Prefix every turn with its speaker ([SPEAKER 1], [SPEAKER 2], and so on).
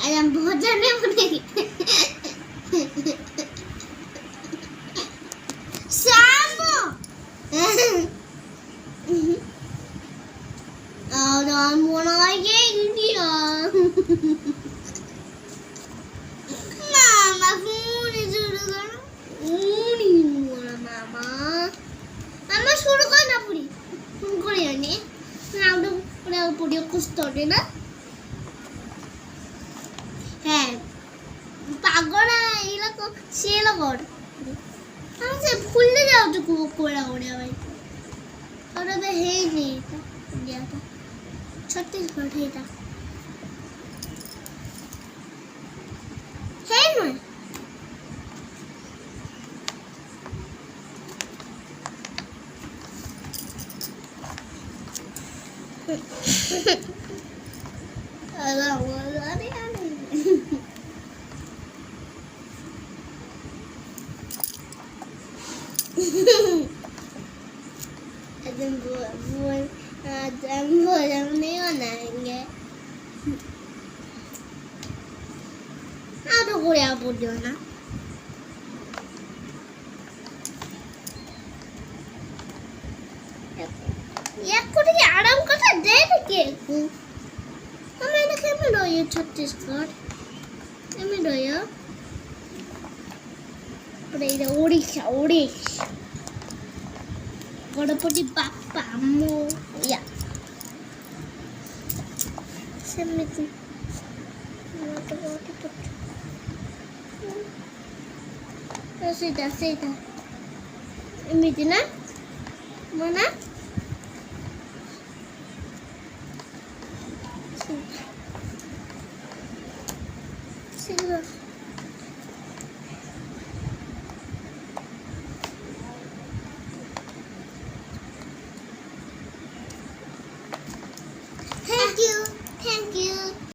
[SPEAKER 1] ଆଜ୍ଞା ଭଜା ନେବୁନି Samo! I don't wanna get you. Mama, phone is Mama. Mama, shuru ko na puri. Phone ko yan eh. Now pura puri ko story na. Hey, pagora ila ko sila kor. আমি যে ভুলে যাও তো কোড়া ওড়ে ভাই ওটা তো হেই নেই এটা ইন্ডিয়াটা ছত্তিশগড় এটা হেই নয় हम नहीं बनाएंगे तो गुड़िया बोलियो ना ये कुछ आराम करता दे के हमें ना क्या मिलो ये छत्तीसगढ़ क्या मिलो ये पर ये ओडिशा गणपति बाप्पा मोरया सेमिति सीधा एमिति ना मना सीधा